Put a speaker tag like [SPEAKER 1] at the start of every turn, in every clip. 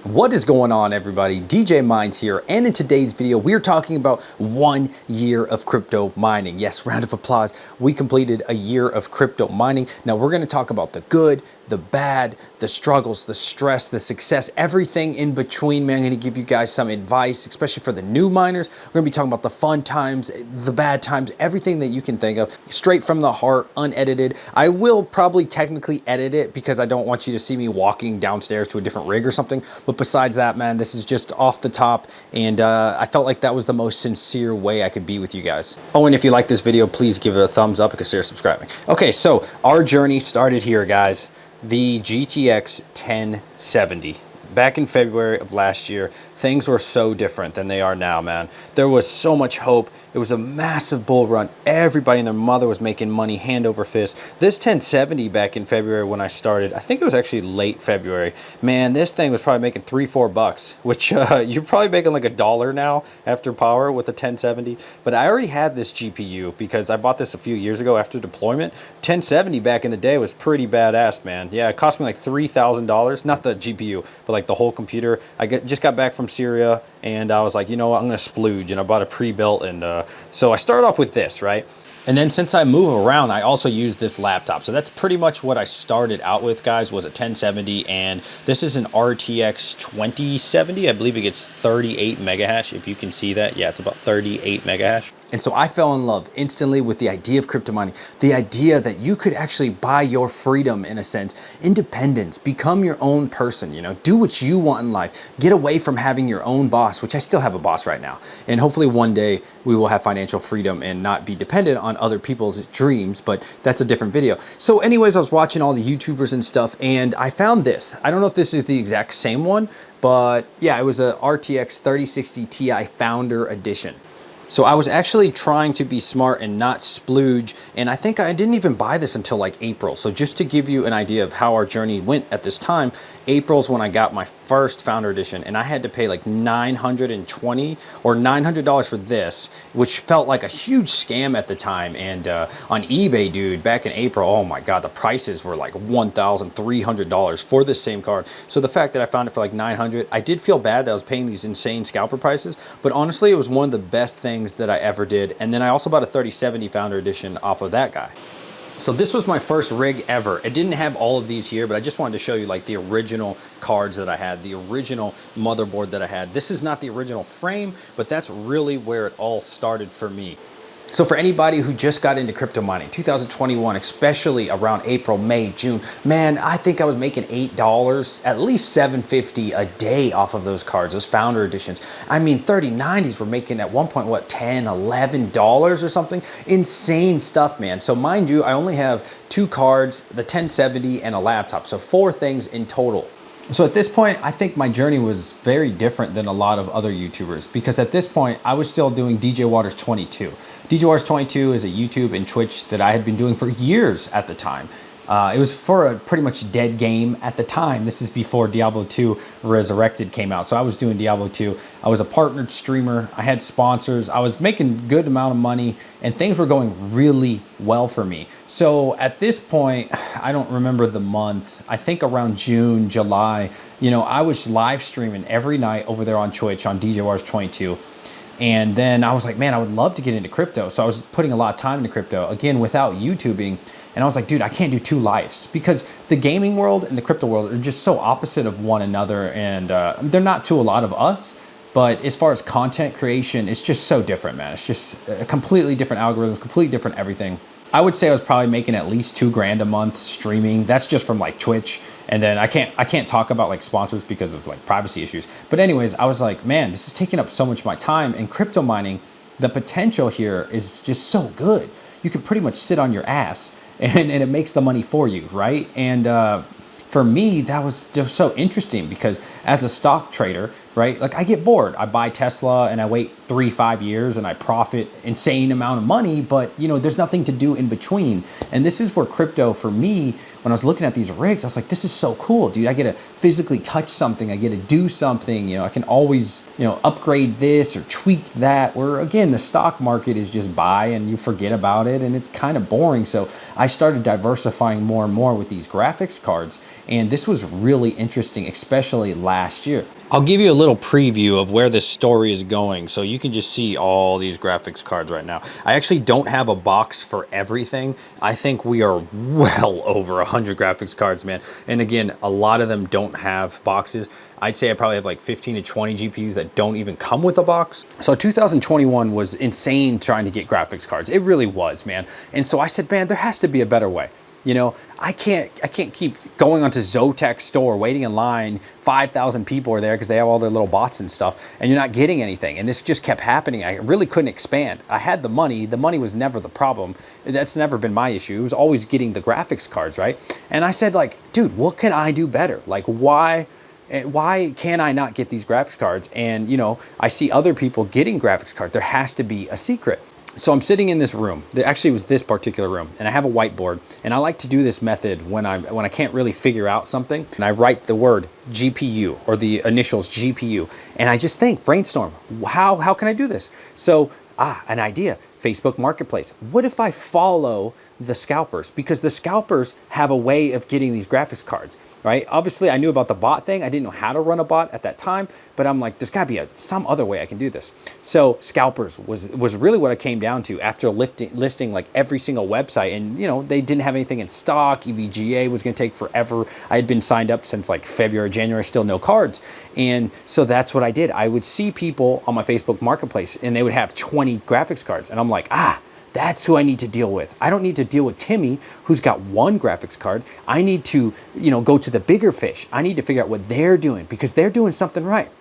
[SPEAKER 1] What is going on, everybody? DJ Mines here, and in today's video we're talking about 1 year of crypto mining. Yes, round of applause. We completed a year of crypto mining. Now we're going to talk about the good, the bad, the struggles, the stress, the success, everything in between. Man, I'm going to give you guys some advice, especially for the new miners. We're going to be talking about the fun times, the bad times, everything that you can think of, straight from the heart, unedited. I will probably technically edit it because I don't want you to see me walking downstairs to a different rig or something. But besides that, man, this is just off the top, and I felt like that was the most sincere way I could be with you guys. Oh, and if you like this video, please give it a thumbs up and consider subscribing. Okay, so our journey started here, guys. The GTX 1070. Back in February of last year, things were so different than they are now, man. There was so much hope. It was a massive bull run. Everybody and their mother was making money hand over fist. This 1070 back in February when I started, I think it was actually late February. Man, this thing was probably making $3-4, which you're probably making like $1 now after power with a 1070. But I already had this GPU because I bought this a few years ago after deployment. 1070 back in the day was pretty badass, man. Yeah, it cost me like $3,000, not the GPU, but like the whole computer. I just got back from Syria and I was like, you know what, I'm gonna splooge, and I bought a pre-built, and so I started off with this, right? And then since I move around, I also use this laptop. So that's pretty much what I started out with, guys, was a 1070. And this is an RTX 2070. I believe it gets 38 mega hash, if you can see that. Yeah, it's about 38 mega hash. And so I fell in love instantly with the idea of crypto mining, the idea that you could actually buy your freedom, in a sense, independence, become your own person, you know, do what you want in life, get away from having your own boss, which I still have a boss right now. And hopefully one day we will have financial freedom and not be dependent on other people's dreams, but that's a different video. So anyways, I was watching all the YouTubers and stuff, and I found this. I don't know if this is the exact same one, but yeah, it was a RTX 3060 Ti Founder Edition. So I was actually trying to be smart and not splooge, and I think I didn't even buy this until like April. So just to give you an idea of how our journey went at this time, April's when I got my first Founder Edition, and I had to pay like $920 or $900 for this, which felt like a huge scam at the time. And on eBay, dude, back in April, oh my God, the prices were like $1,300 for this same card. So the fact that I found it for like $900, I did feel bad that I was paying these insane scalper prices, but honestly, it was one of the best things that I ever did. And then I also bought a 3070 Founder Edition off of that guy. So this was my first rig ever. It didn't have all of these here, but I just wanted to show you like the original cards that I had, the original motherboard that I had. This is not the original frame, but that's really where it all started for me. So for anybody who just got into crypto mining, 2021, especially around April, May, June, man, I think I was making $8, at least $7.50 a day off of those cards, those Founder Editions. I mean, 3090s were making at one point, what, $10, $11 or something? Insane stuff, man. So mind you, I only have 2 cards, the 1070 and a laptop. So 4 things in total. So at this point, I think my journey was very different than a lot of other YouTubers, because at this point, I was still doing DJ Waters 22. DJ Waters 22 is a YouTube and Twitch that I had been doing for years at the time. It was for a pretty much dead game at the time. This is before Diablo 2 Resurrected came out. So I was doing Diablo 2. I was a partnered streamer. I had sponsors. I was making a good amount of money, and things were going really well for me. So at this point, I don't remember the month. I think around June, July, you know, I was live streaming every night over there on Twitch on DJ Waters 22. And then I was like, man, I would love to get into crypto. So I was putting a lot of time into crypto, again, without YouTubing. And I was like, dude, I can't do 2 lives, because the gaming world and the crypto world are just so opposite of one another. And they're not to a lot of us, but as far as content creation, it's just so different, man. It's just a completely different algorithms, completely different everything. I would say I was probably making at least $2,000 a month streaming. That's just from like Twitch. And then I can't talk about like sponsors because of like privacy issues. But anyways, I was like, man, this is taking up so much of my time. And crypto mining, the potential here is just so good. You can pretty much sit on your ass and it makes the money for you, right? And for me, that was just so interesting, because as a stock trader, right? Like I get bored. I buy Tesla and I wait 3-5 years and I profit insane amount of money, but you know, there's nothing to do in between. And this is where crypto for me, when I was looking at these rigs, I was like, this is so cool, dude. I get to physically touch something. I get to do something. You know, I can always, you know, upgrade this or tweak that. Where again, the stock market is just buy and you forget about it and it's kind of boring. So I started diversifying more and more with these graphics cards. And this was really interesting, especially last year. I'll give you a little preview of where this story is going so you can just see all these graphics cards right now. I actually don't have a box for everything. I think we are well over 100 graphics cards, man. And again, a lot of them don't have boxes. I'd say I probably have like 15 to 20 GPUs that don't even come with a box. So 2021 was insane trying to get graphics cards. It really was, man. And so I said, man, there has to be a better way. You know, I can't keep going onto Zotac store, waiting in line, 5,000 people are there because they have all their little bots and stuff, and you're not getting anything. And this just kept happening. I really couldn't expand. I had the money was never the problem. That's never been my issue. It was always getting the graphics cards, right? And I said like, dude, what can I do better? Like why can I not get these graphics cards? And you know, I see other people getting graphics cards. There has to be a secret. So I'm sitting in this room. Actually, it was this particular room, and I have a whiteboard. And I like to do this method when I can't really figure out something. And I write the word GPU or the initials GPU, and I just think, brainstorm. How can I do this? So an idea. Facebook Marketplace. What if I follow the scalpers? Because the scalpers have a way of getting these graphics cards, right? Obviously, I knew about the bot thing. I didn't know how to run a bot at that time, but I'm like, there's got to be some other way I can do this. So scalpers was really what I came down to after listing like every single website, and you know, they didn't have anything in stock. EVGA was going to take forever. I had been signed up since like February, January, still no cards. And so that's what I did. I would see people on my Facebook Marketplace and they would have 20 graphics cards, and I'm like, that's who I need to deal with. I don't need to deal with Timmy, who's got one graphics card. I need to, you know, go to the bigger fish. I need to figure out what they're doing because they're doing something right.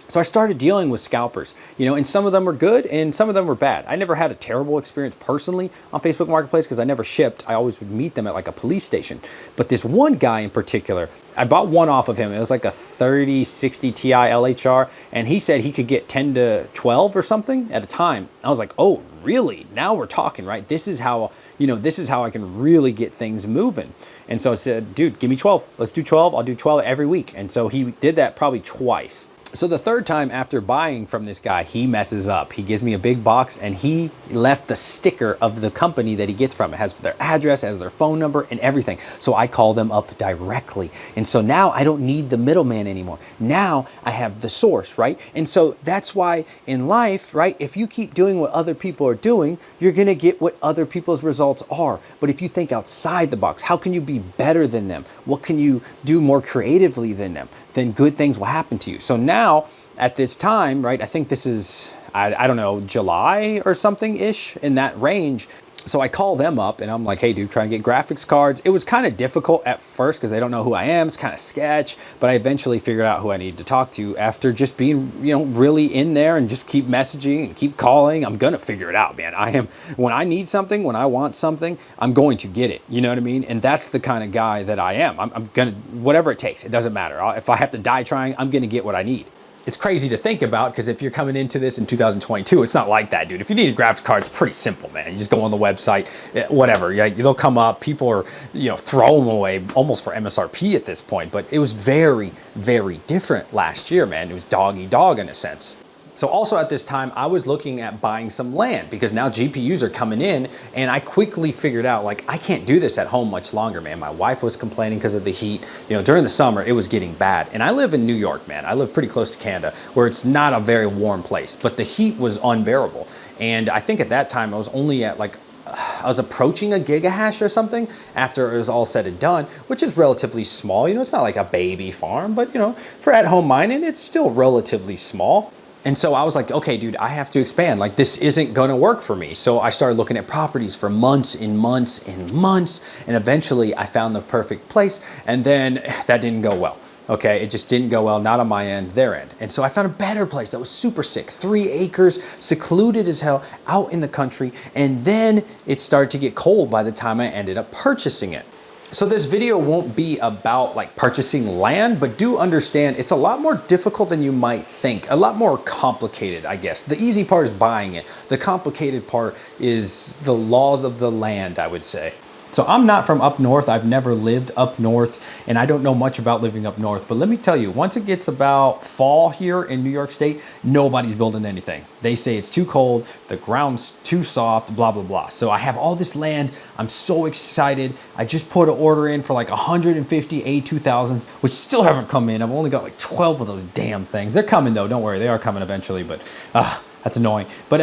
[SPEAKER 1] So I started dealing with scalpers, you know, and some of them were good and some of them were bad. I never had a terrible experience personally on Facebook Marketplace because I never shipped. I always would meet them at like a police station. But this one guy in particular, I bought one off of him. It was like a 3060 Ti LHR, and he said he could get 10 to 12 or something at a time. I was like, oh, really? Now we're talking, right? This is how, you know, this is how I can really get things moving. And so I said, dude, give me 12. Let's do 12. I'll do 12 every week. And so he did that probably twice. So the third time after buying from this guy, he messes up. He gives me a big box and he left the sticker of the company that he gets from. It has their address, has their phone number and everything. So I call them up directly. And so now I don't need the middleman anymore. Now I have the source, right? And so that's why in life, right, if you keep doing what other people are doing, you're gonna get what other people's results are. But if you think outside the box, how can you be better than them? What can you do more creatively than them? Then good things will happen to you. So now at this time, right, I think this is, I don't know, July or something-ish in that range. So I call them up and I'm like, hey dude, trying to get graphics cards. It was kind of difficult at first because they don't know who I am. It's kind of sketch, but I eventually figured out who I needed to talk to after just being, you know, really in there and just keep messaging and keep calling. I'm going to figure it out, man. When I need something, when I want something, I'm going to get it. You know what I mean? And that's the kind of guy that I am. I'm going to, whatever it takes, it doesn't matter. If I have to die trying, I'm going to get what I need. It's crazy to think about because if you're coming into this in 2022, it's not like that, dude. If you need a graphics card, it's pretty simple, man. You just go on the website, whatever. They'll come up. People are, you know, throw them away almost for MSRP at this point. But it was very, very different last year, man. It was dog eat dog in a sense. So also at this time, I was looking at buying some land because now GPUs are coming in and I quickly figured out like, I can't do this at home much longer, man. My wife was complaining because of the heat. You know, during the summer, it was getting bad. And I live in New York, man. I live pretty close to Canada where it's not a very warm place, but the heat was unbearable. And I think at that time I was only at like, I was approaching a gigahash or something after it was all said and done, which is relatively small. You know, it's not like a baby farm, but you know, for at home mining, it's still relatively small. And so I was like, okay, dude, I have to expand. Like this isn't gonna work for me. So I started looking at properties for months and months and months. And eventually I found the perfect place. And then that didn't go well. Okay, it just didn't go well, not on my end, their end. And so I found a better place that was super sick, 3 acres, secluded as hell, out in the country. And then it started to get cold by the time I ended up purchasing it. So this video won't be about like purchasing land, but do understand it's a lot more difficult than you might think. A lot more complicated, I guess. The easy part is buying it. The complicated part is the laws of the land, I would say. So I'm not from up north. I've never lived up north, and I don't know much about living up north. But let me tell you, once it gets about fall here in New York State, nobody's building anything. They say it's too cold, the ground's too soft, blah, blah, blah. So I have all this land. I'm so excited. I just put an order in for like 150 A2000s, which still haven't come in. I've only got like 12 of those damn things. They're coming though, don't worry. They are coming eventually, but that's annoying. But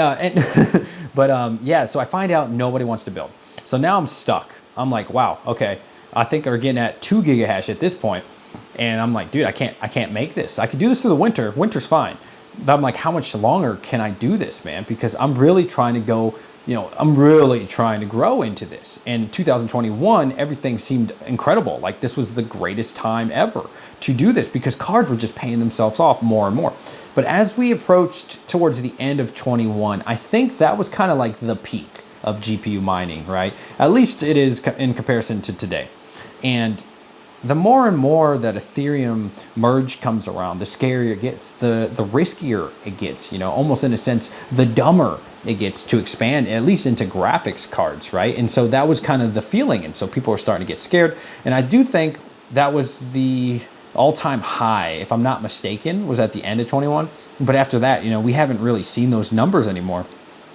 [SPEAKER 1] yeah, so I find out nobody wants to build. So now I'm stuck. I'm like, wow, okay. I think we're getting at 2 gigahash at this point. And I'm like, dude, I can't make this. I could do this through the winter. Winter's fine. But I'm like, how much longer can I do this, man? Because I'm really trying to go, I'm really trying to grow into this. And 2021, everything seemed incredible. Like this was the greatest time ever to do this because cards were just paying themselves off more and more. But as we approached towards the end of 21, I think that was kind of like the peak of GPU mining, right? At least it is in comparison to today. And the more and more that Ethereum merge comes around, the scarier it gets, the riskier it gets, almost in a sense, the dumber it gets to expand, at least into graphics cards, right? And so that was kind of the feeling. And so people were starting to get scared. And I do think that was the all-time high, if I'm not mistaken, was at the end of 21. But after that, we haven't really seen those numbers anymore.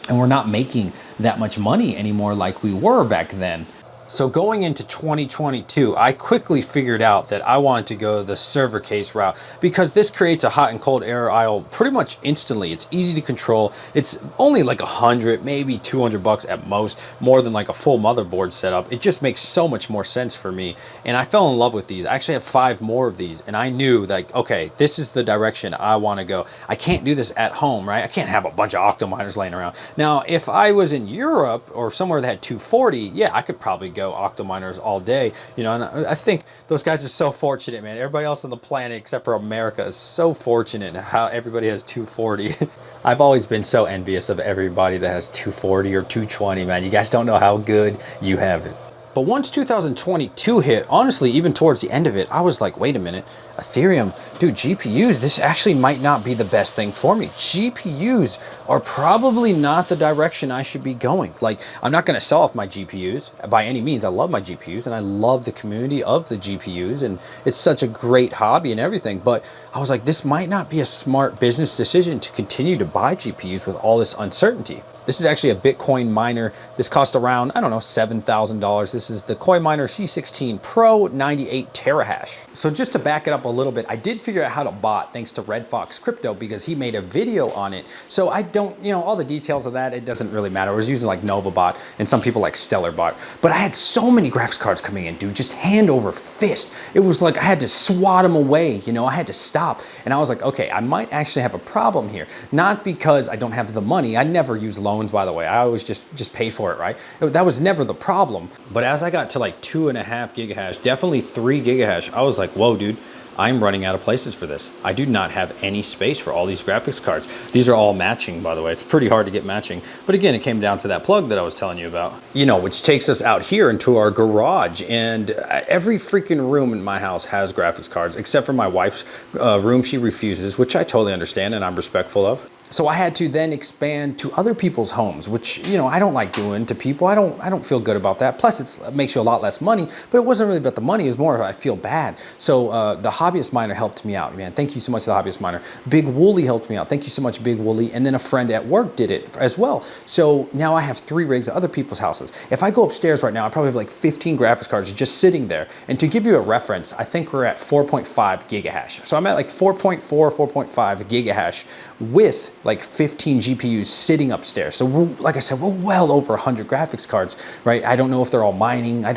[SPEAKER 1] And we're not making that much money anymore like we were back then. So going into 2022, I quickly figured out that I wanted to go the server case route because this creates a hot and cold error aisle pretty much instantly. It's easy to control. It's only like 100, maybe 200 bucks at most, more than like a full motherboard setup. It just makes so much more sense for me. And I fell in love with these. I actually have 5 more of these and I knew like, okay, this is the direction I want to go. I can't do this at home, right? I can't have a bunch of octominers laying around. Now, if I was in Europe or somewhere that had 240, yeah, I could probably go octominers all day, and I think those guys are so fortunate, man. Everybody else on the planet except for America is so fortunate how everybody has 240. I've always been so envious of everybody that has 240 or 220, man. You guys don't know how good you have it. But once 2022 hit, honestly, even towards the end of it, I was like, wait a minute, Ethereum, dude, GPUs, this actually might not be the best thing for me. GPUs are probably not the direction I should be going. Like, I'm not going to sell off my GPUs by any means. I love my GPUs and I love the community of the GPUs and it's such a great hobby and everything. But I was like, this might not be a smart business decision to continue to buy GPUs with all this uncertainty. This is actually a Bitcoin miner. This cost around, I don't know, $7,000. This is the CoinMiner C16 Pro 98 terahash. So just to back it up a little bit, I did figure out how to bot thanks to Red Fox Crypto because he made a video on it. So I don't, all the details of that, it doesn't really matter. I was using like NovaBot and some people like StellarBot. But I had so many graphics cards coming in, dude, just hand over fist. It was like I had to swat them away, I had to stop. And I was like, okay, I might actually have a problem here. Not because I don't have the money. I never use loans, by the way. I always just pay for it, right? That was never the problem. But as I got to like 2.5 gigahash, definitely 3 gigahash, I was like, whoa, dude, I'm running out of places for this. I do not have any space for all these graphics cards. These are all matching, by the way. It's pretty hard to get matching. But again, it came down to that plug that I was telling you about, which takes us out here into our garage. And every freaking room in my house has graphics cards, except for my wife's room. She refuses, which I totally understand and I'm respectful of. So I had to then expand to other people's homes, which, I don't like doing to people. I don't feel good about that. Plus it makes you a lot less money, but it wasn't really about the money. It was more of I feel bad. So the Hobbyist Miner helped me out, man. Thank you so much to the Hobbyist Miner. Big Wooly helped me out. Thank you so much, Big Wooly. And then a friend at work did it as well. So now I have 3 rigs at other people's houses. If I go upstairs right now, I probably have like 15 graphics cards just sitting there. And to give you a reference, I think we're at 4.5 gigahash. So I'm at like 4.4, 4.5 gigahash with like 15 GPUs sitting upstairs. So we're, like I said, we're well over 100 graphics cards, right? I don't know if they're all mining. I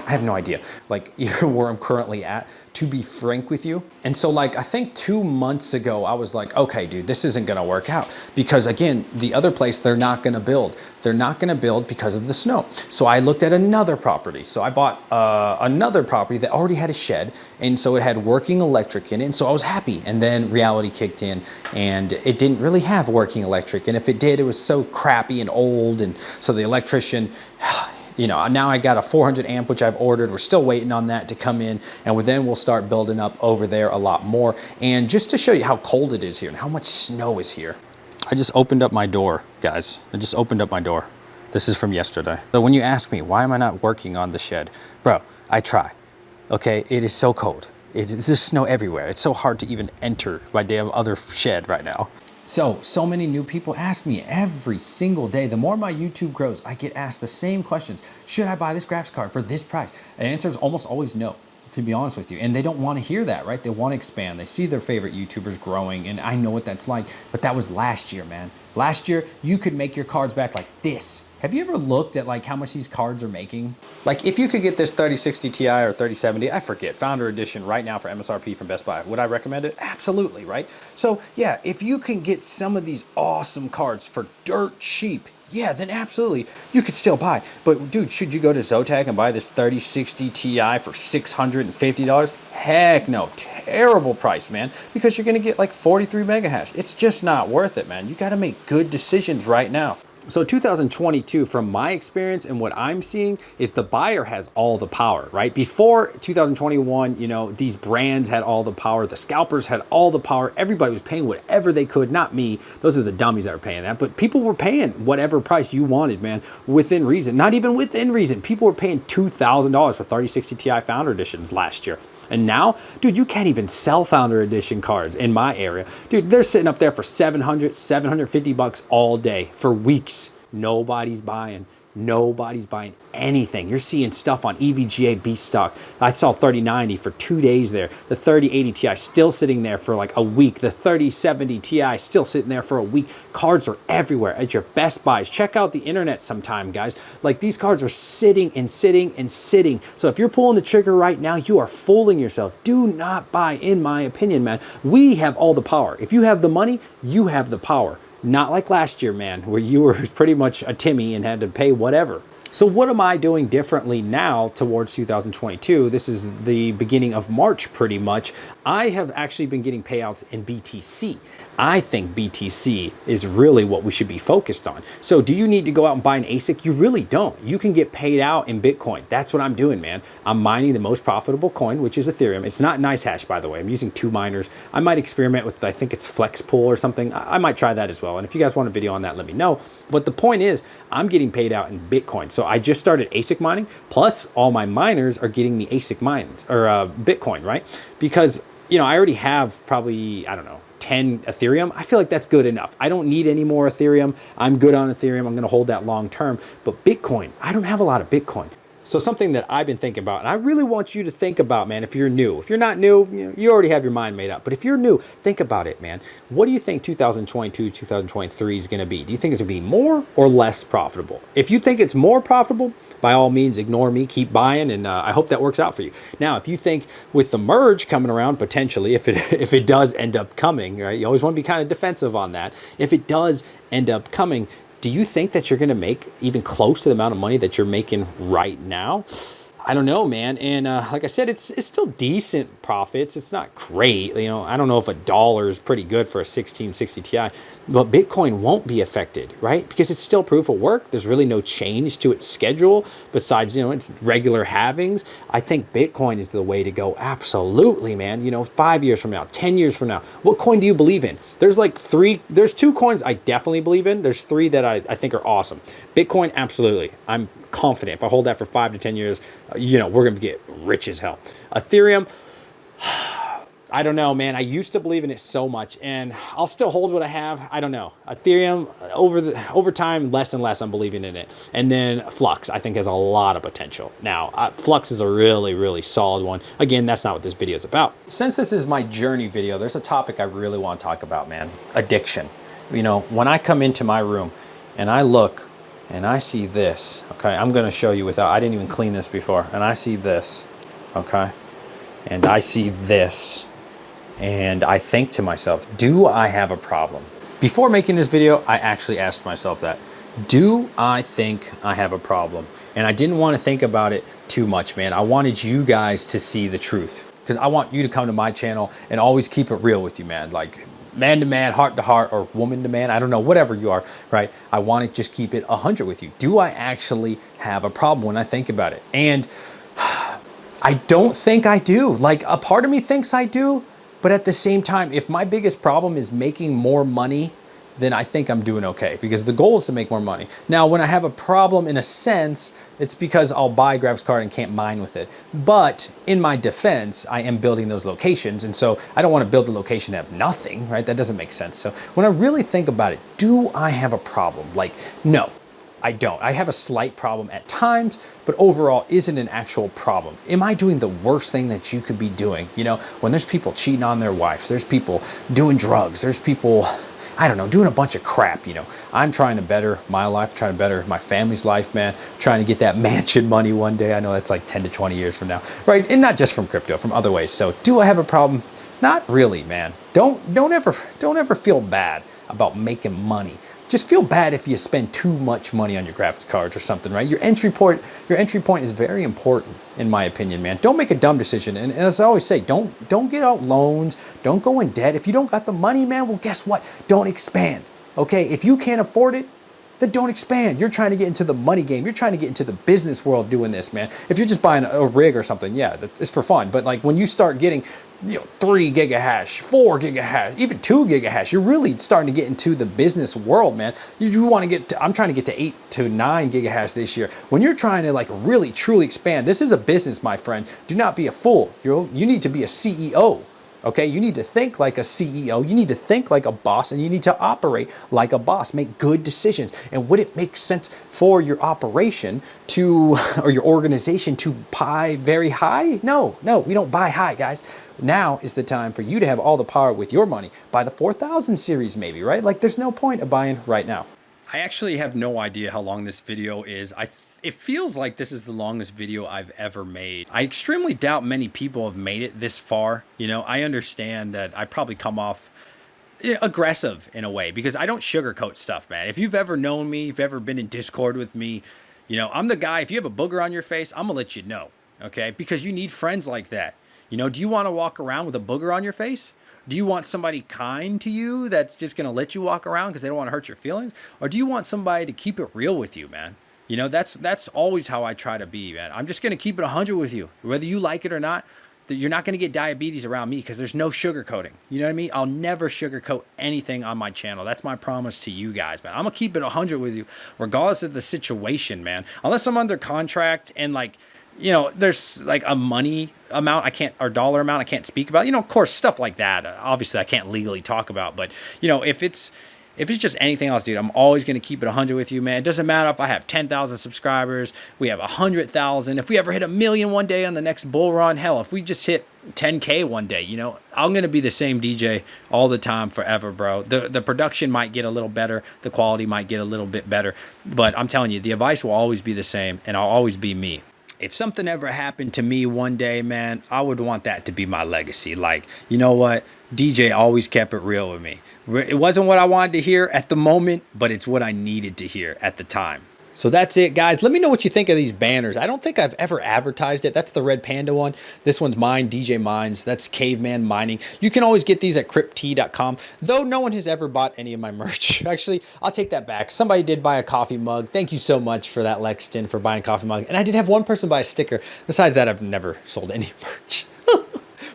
[SPEAKER 1] have no idea like where I'm currently at, to be frank with you. And so like, I think 2 months ago, I was like, okay, dude, this isn't gonna work out. Because again, the other place, they're not gonna build. They're not gonna build because of the snow. So I looked at another property. So I bought another property that already had a shed. And so it had working electric in it. And so I was happy. And then reality kicked in and it didn't really have working electric. And if it did, it was so crappy and old. And so the electrician, You know, now I got a 400 amp, which I've ordered. We're still waiting on that to come in, and then we'll start building up over there a lot more. And just to show you how cold it is here and how much snow is here, I just opened up my door, guys. I just opened up my door. This is from yesterday. So when you ask me, why am I not working on the shed? Bro, I try, okay? It is so cold. There's snow everywhere. It's so hard to even enter my damn other shed right now. So many new people ask me every single day. The more my YouTube grows, I get asked the same questions. Should I buy this graphics card for this price? The answer is almost always no, to be honest with you. And they don't want to hear that, right? They want to expand. They see their favorite YouTubers growing, and I know what that's like. But that was last year, man. Last year, you could make your cards back like this. Have you ever looked at like how much these cards are making? Like if you could get this 3060 Ti or 3070, I forget, Founder Edition right now for MSRP from Best Buy, would I recommend it? Absolutely, right? So yeah, if you can get some of these awesome cards for dirt cheap, yeah, then absolutely, you could still buy. But dude, should you go to Zotac and buy this 3060 Ti for $650? Heck no, terrible price, man, because you're gonna get like 43 mega hash. It's just not worth it, man. You gotta make good decisions right now. So 2022, from my experience and what I'm seeing, is the buyer has all the power, right? Before 2021, you know, these brands had all the power. The scalpers had all the power. Everybody was paying whatever they could. Not me. Those are the dummies that were paying that. But people were paying whatever price you wanted, man, within reason. Not even within reason. People were paying $2,000 for 3060 Ti Founder Editions last year. And now, dude, you can't even sell Founder Edition cards in my area. Dude, they're sitting up there for 700, 750 bucks all day for weeks. Nobody's buying. Nobody's buying anything. You're seeing stuff on EVGA Beast Stock. I saw 3090 for 2 days there. The 3080 Ti still sitting there for like a week. The 3070 Ti still sitting there for a week. Cards are everywhere at your Best Buys. Check out the internet sometime, guys. Like these cards are sitting and sitting and sitting. So if you're pulling the trigger right now, you are fooling yourself. Do not buy, in my opinion, man. We have all the power. If you have the money, you have the power. Not like last year, man, where you were pretty much a Timmy and had to pay whatever. So what am I doing differently now towards 2022? This is the beginning of March pretty much. I have actually been getting payouts in BTC. I think BTC is really what we should be focused on. So do you need to go out and buy an ASIC? You really don't. You can get paid out in Bitcoin. That's what I'm doing, man. I'm mining the most profitable coin, which is Ethereum. It's not nice hash, by the way. I'm using 2 miners. I might experiment with, I think it's Flex Pool or something. I might try that as well. And if you guys want a video on that, let me know. But the point is, I'm getting paid out in Bitcoin. So I just started ASIC mining, plus all my miners are getting the ASIC mines, or Bitcoin, right? Because, you know, I already have probably, I don't know, 10 Ethereum. I feel like that's good enough. I don't need any more Ethereum. I'm good on Ethereum. I'm going to hold that long term. But Bitcoin, I don't have a lot of Bitcoin. So something that I've been thinking about, and I really want you to think about, man, if you're new. If you're not new, you already have your mind made up. But if you're new, think about it, man. What do you think 2022, 2023 is going to be? Do you think it's going to be more or less profitable? If you think it's more profitable, by all means, ignore me, keep buying, and I hope that works out for you. Now, if you think with the merge coming around, potentially, if it does end up coming, right? You always want to be kind of defensive on that. If it does end up coming, do you think that you're going to make even close to the amount of money that you're making right now? I don't know, man. And like I said, it's still decent profits. It's not great. You know, I don't know if $1 is pretty good for a 1660 Ti, but Bitcoin won't be affected, right? Because it's still proof of work. There's really no change to its schedule besides, you know, its regular halvings. I think Bitcoin is the way to go. Absolutely, man. You know, 5 years from now, 10 years from now, what coin do you believe in? There's like 2 coins I definitely believe in. There's 3 that I think are awesome. Bitcoin, absolutely. I'm confident if I hold that for 5 to 10 years, you know, we're going to get rich as hell. Ethereum, I don't know, man. I used to believe in it so much, and I'll still hold what I have. I don't know. Ethereum, over time, less and less I'm believing in it. And then Flux, I think, has a lot of potential. Now, Flux is a really, really solid one. Again, that's not what this video is about. Since this is my journey video, there's a topic I really want to talk about, man. Addiction. You know, when I come into my room and I look and I see this, okay, I'm going to show you without, I didn't even clean this before, and I see this, okay, and I see this, and I think to myself, do I have a problem? Before making this video, I actually asked myself that. Do I think I have a problem? And I didn't want to think about it too much, man. I wanted you guys to see the truth, because I want you to come to my channel and always keep it real with you, man. Like, man to man, heart to heart, or woman to man, I don't know, whatever you are, right? I want to just keep it 100 with you. Do I actually have a problem when I think about it? And I don't think I do. Like, a part of me thinks I do, but at the same time, if my biggest problem is making more money, then I think I'm doing okay, because the goal is to make more money. Now, when I have a problem, in a sense, it's because I'll buy a graphics card and can't mine with it. But in my defense, I am building those locations. And so I don't want to build a location and have nothing, right? That doesn't make sense. So when I really think about it, do I have a problem? Like, no, I don't. I have a slight problem at times, but overall isn't an actual problem. Am I doing the worst thing that you could be doing? You know, when there's people cheating on their wives, there's people doing drugs, there's people, I don't know, doing a bunch of crap, you know. I'm trying to better my life, trying to better my family's life, man. Trying to get that mansion money one day. I know that's like 10 to 20 years from now, right? And not just from crypto, from other ways. So do I have a problem? Not really, man. Don't ever feel bad about making money. Just feel bad if you spend too much money on your graphics cards or something, right? Your entry point is very important, in my opinion, man. Don't make a dumb decision. And as I always say, don't get out loans. Don't go in debt. If you don't got the money, man, well, guess what? Don't expand, okay? If you can't afford it, then don't expand. You're trying to get into the money game. You're trying to get into the business world doing this, man. If you're just buying a rig or something, yeah, it's for fun. But like when you start getting, you know, 3 gigahash, 4 gigahash, even 2 gigahash, you're really starting to get into the business world, man. You want to get to, I'm trying to get to 8 to 9 gigahash this year. When you're trying to like really truly expand, this is a business, my friend. Do not be a fool. You need to be a CEO. Okay, you need to think like a CEO, you need to think like a boss, and you need to operate like a boss. Make good decisions. And would it make sense for your operation to, or your organization to buy very high? No, we don't buy high, guys. Now is the time for you to have all the power with your money. Buy the 4000 series maybe, right? Like there's no point of buying right now. I actually have no idea how long this video is. It feels like this is the longest video I've ever made. I extremely doubt many people have made it this far. You know, I understand that I probably come off aggressive in a way because I don't sugarcoat stuff, man. If you've ever known me, if you've ever been in Discord with me, you know, I'm the guy, if you have a booger on your face, I'm gonna let you know, okay? Because you need friends like that. You know, do you want to walk around with a booger on your face? Do you want somebody kind to you that's just going to let you walk around because they don't want to hurt your feelings? Or do you want somebody to keep it real with you, man? You know, that's always how I try to be, man. I'm just going to keep it 100 with you. Whether you like it or not, you're not going to get diabetes around me because there's no sugarcoating. You know what I mean? I'll never sugarcoat anything on my channel. That's my promise to you guys, man. I'm going to keep it 100 with you regardless of the situation, man. Unless I'm under contract and like, you know, there's like a money amount I can't, or dollar amount I can't speak about. You know, of course, stuff like that, obviously I can't legally talk about. But, you know, if it's just anything else, dude, I'm always going to keep it 100 with you, man. It doesn't matter if I have 10,000 subscribers, we have 100,000. If we ever hit 1 million one day on the next bull run, hell, if we just hit 10K one day, you know, I'm going to be the same DJ all the time forever, bro. The production might get a little better. The quality might get a little bit better. But I'm telling you, the advice will always be the same, and I'll always be me. If something ever happened to me one day, man, I would want that to be my legacy. Like, you know what? DJ always kept it real with me. It wasn't what I wanted to hear at the moment, but it's what I needed to hear at the time. So that's it, guys. Let me know what you think of these banners. I don't think I've ever advertised it. That's the Red Panda one. This one's mine, DJ Mines. That's Caveman Mining. You can always get these at crypt.com, though no one has ever bought any of my merch. Actually, I'll take that back. Somebody did buy a coffee mug. Thank you so much for that, Lexton, for buying a coffee mug. And I did have one person buy a sticker. Besides that, I've never sold any merch.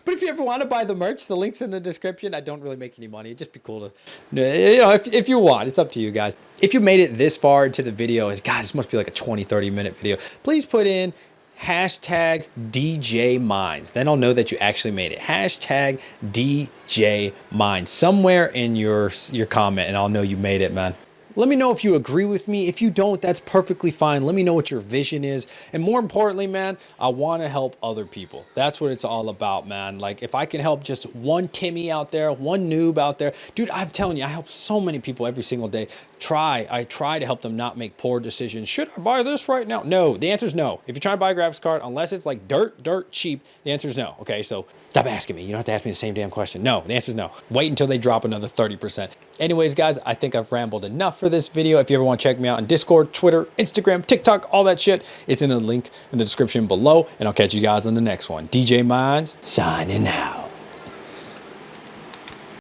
[SPEAKER 1] But if you ever want to buy the merch, the link's in the description. I don't really make any money. It'd just be cool to, you know, if you want, it's up to you guys. If you made it this far into the video, God, this must be like a 20, 30-minute video. Please put in hashtag DJ Mines. Then I'll know that you actually made it. Hashtag DJ Mines somewhere in your comment, and I'll know you made it, man. Let me know if you agree with me. If you don't, that's perfectly fine. Let me know what your vision is. And more importantly, man, I want to help other people. That's what it's all about, man. Like if I can help just one Timmy out there, one noob out there, dude, I'm telling you, I help so many people every single day. I try to help them not make poor decisions. Should I buy this right now? No, the answer is no. If you're trying to buy a graphics card, unless it's like dirt cheap, the answer is no. Okay, so stop asking me. You don't have to ask me the same damn question. No, the answer is no. Wait until they drop another 30%. Anyways, guys, I think I've rambled enough for this video. If you ever want to check me out on Discord, Twitter, Instagram, TikTok, all that shit, it's in the link in the description below. And I'll catch you guys on the next one. DJ Mines, signing out.